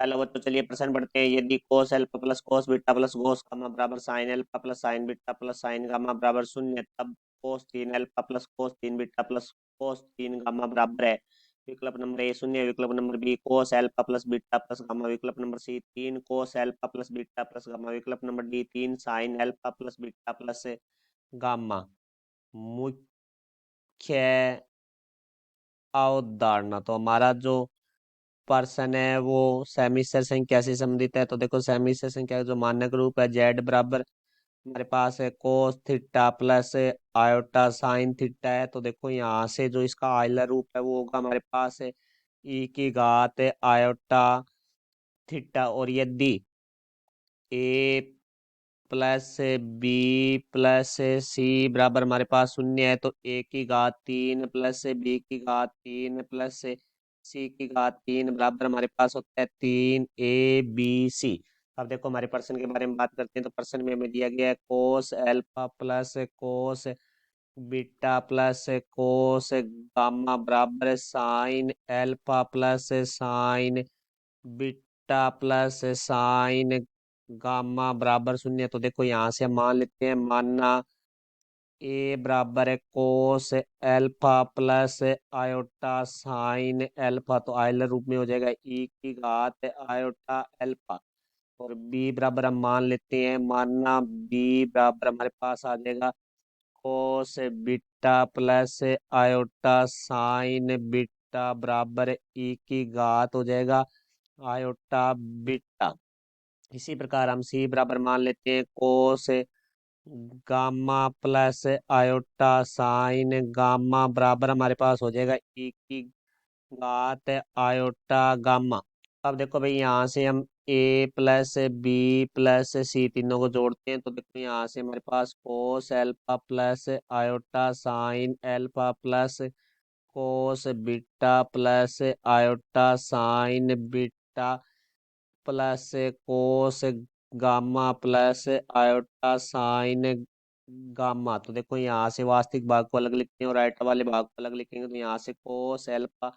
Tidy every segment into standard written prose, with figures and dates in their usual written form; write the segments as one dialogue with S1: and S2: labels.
S1: Hello बच्चों, चलिए प्रश्न पढ़ते हैं। यदि cos alpha plus cos beta plus cos gamma बराबर sine alpha plus sine beta plus sine gamma बराबर शून्य, तब कोस तीन अल्फा प्लस कोस तीन बीटा प्लस कोस तीन गामा बराबर है। विकल्प नंबर ए शून्य, विकल्प number B cos alpha plus beta plus gamma, विकल्प नंबर सी तीन cos alpha plus beta plus gamma, विकल्प नंबर डी तीन sine alpha plus beta plus gamma. मुख्य अवधारणा, तो हमारा जो पर्सन है वो सेमिस्टर संख्या से संबंधित है। तो देखो सेमिस्टर संख्या का जो मानक रूप है जेड बराबर हमारे पास है cos theta plus iota sine theta है। तो देखो यहाँ से जो इसका आयलर रूप है वो होगा हमारे पास है ई की घात आयोटा थीटा। और यदि ए प्लस बी प्लस सी बराबर हमारे पास शून्य है, तो ए की घात तीन प्लस बी की घात तीन प्लस सी की घात तीन बराबर हमारे पास होता है तीन ए बी सी। अब देखो हमारे पर्सन के बारे में बात करते हैं। तो पर्सन में हमें दिया गया है cos alpha plus cos beta plus cos gamma बराबर sine alpha plus sine beta plus sine gamma बराबर शून्य। तो देखो यहाँ से हम मान लेते हैं, मानना ए बराबर है cos alpha plus iota sine alpha, तो आयलर रूप में हो जाएगा ई की घात आयोटा एल्फा। और बी बराबर हम मान लेते हैं, मानना बी बराबर हमारे पास आ जाएगा कोस beta plus iota sine beta बराबर ई की घात हो जाएगा आयोटा बीटा। इसी प्रकार हम सी बराबर मान लेते हैं कोस gamma plus iota sine gamma बराबर हमारे पास हो जाएगा ई की घात आयोटा गामा। अब देखो भाई यहाँ से हम A plus B plus C तीनों को जोड़ते हैं। तो देखो यहाँ से हमारे पास cos alpha plus iota sine alpha plus cos beta plus iota sine beta plus cos gamma plus iota sine gamma. तो देखो यहाँ से वास्तविक भाग को अलग लिखते हैं और राइट वाले भाग को अलग लिखेंगे। तो यहाँ से कोस alpha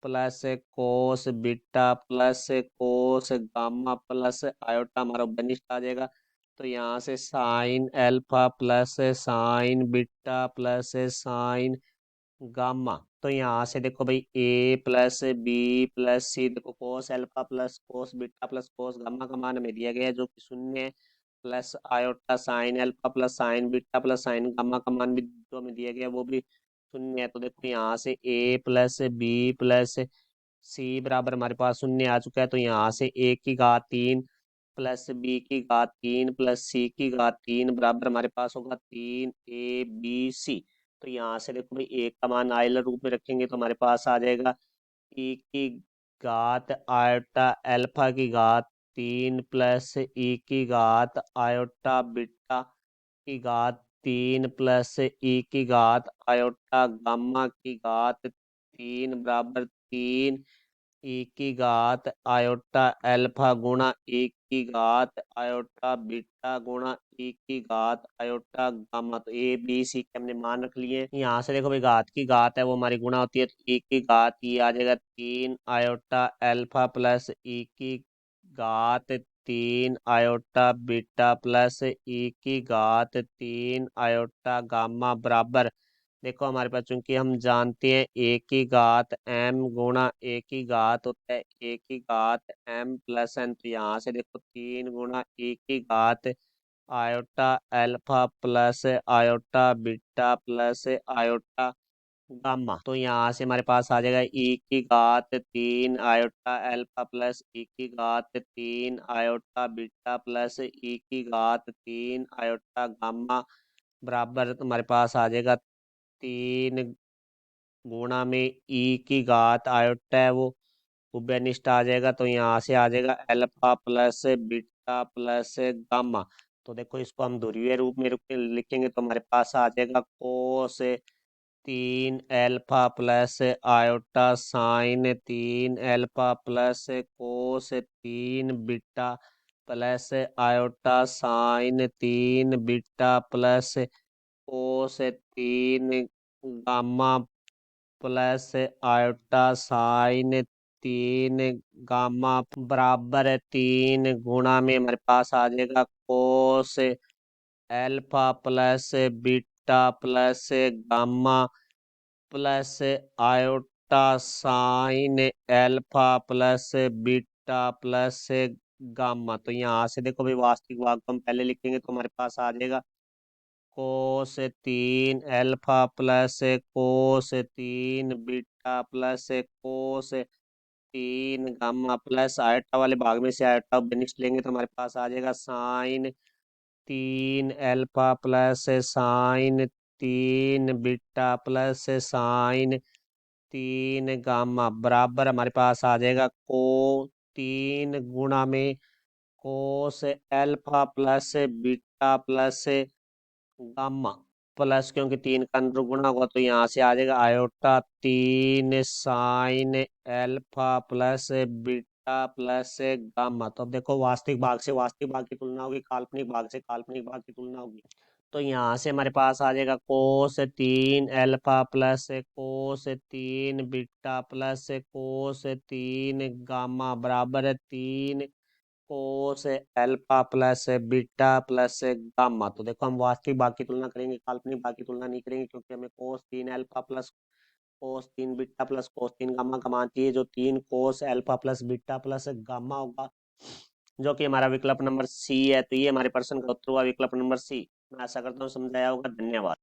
S1: plus cos beta plus cos gamma plus iota हमारा बनिष्ठ आ जाएगा। तो यहाँ से sign alpha plus sine beta plus sine gamma. तो यहाँ से देखो भाई ए प्लस बी प्लस सी, देखो कोस alpha plus cos beta plus cos gamma का मान हमें दिया गया है जो कि शून्य है, plus iota sign alpha plus sine beta plus sine gamma का मान भी जो हमें दिया गया है वो भी शून्य है। तो देखो यहाँ से ए प्लस बी प्लस सी बराबर हमारे पास शून्य आ चुका है। तो यहाँ से ए की घात तीन प्लस बी की घात तीन प्लस सी की घात तीन बराबर हमारे पास होगा तीन ए बी सी। तो यहाँ से देखो भाई एक का मान आयलर रूप में रखेंगे तो हमारे पास आ जाएगा ई की घात आयोटा अल्फा की घात तीन प्लस ई की घात आयोटा बीटा की घात तीन प्लस ई की घात आयोटा गामा की घात तीन बराबर तीन ई की घात आयोटा अल्फा गुणा ई की घात आयोटा बीटा गुणा ई की घात आयोटा गामा। तो ए बी सी के हमने मान रख लिए। यहाँ से देखो भाई घात की घात है वो हमारी गुणा होती है, तो ई की घात ये आ जाएगा तीन आयोटा अल्फा प्लस ई की घात तीन आयोटा बीटा प्लस ई की घात तीन आयोटा गामा बराबर। देखो हमारे पास चूंकि हम जानते हैं ए की घात एम गुणा ए की घात होता है ए की घात एम प्लस एन। तो यहाँ से देखो तीन गुणा ए की घात iota alpha plus iota beta plus iota gamma. तो यहाँ से हमारे पास आ जाएगा ई की घात तीन आयोटा अल्फा प्लस ई की घात तीन आयोटा बीटा प्लस ई की घात तीन आयोटा गामा बराबर तुम्हारे पास आ जाएगा तीन गुणा में ई की घात आयोटा है वो उभयनिष्ठ आ जाएगा। तो यहाँ से आ जाएगा alpha plus beta plus gamma. तो देखो इसको हम ध्रुवीय रूप में लिखेंगे तो हमारे पास आ जाएगा कोस तीन एल्फा प्लस आयोटा साइन तीन एल्फा प्लस कोस तीन बीटा प्लस आयोटा साइन तीन बीटा प्लस कोस तीन gamma plus iota sign 3 gamma बराबर है 3 गुणा में हमारे पास आ जाएगा कोस alpha plus beta plus gamma plus iota sine alpha plus beta plus gamma. तो यहाँ से देखो भाई वास्तविक भाग को हम पहले लिखेंगे तो हमारे पास आ जाएगा कोस 3 एल्फा प्लस कोस 3 बीटा प्लस कोस 3 गामा प्लस आयोटा वाले भाग में से आयोटा बेनिस्ट लेंगे तो हमारे पास आ जाएगा sine 3 alpha plus sine 3 beta plus sine 3 gamma बराबर हमारे पास आ जाएगा 3 गुणा में cos alpha plus beta plus gamma plus, क्योंकि 3 का अंदर गुणा होगा तो यहाँ से आ जाएगा iota 3 sign alpha plus beta plus gamma. तो अब देखो वास्तविक भाग से वास्तविक भाग की तुलना होगी, काल्पनिक भाग से काल्पनिक भाग की तुलना होगी। तो यहाँ से हमारे पास आ जाएगा कोस 3 एल्फा प्लस कोस 3 बीटा प्लस कोस 3 गामा बराबर है 3 कोस alpha plus beta plus gamma. तो देखो हम वास्तविक भाग की तुलना करेंगे, काल्पनिक भाग की तुलना नहीं करेंगे, क्योंकि हमें कोस 3 एल्फा प्लस कोस 3 बीटा प्लस कोस 3 गामा का मान चाहिए, जो 3 कोस alpha plus beta plus gamma होगा, जो कि हमारा विकल्प नंबर सी है। तो ये हमारे प्रश्न का उत्तर हुआ विकल्प नंबर सी। मैं आशा करता हूँ समझाया होगा। धन्यवाद।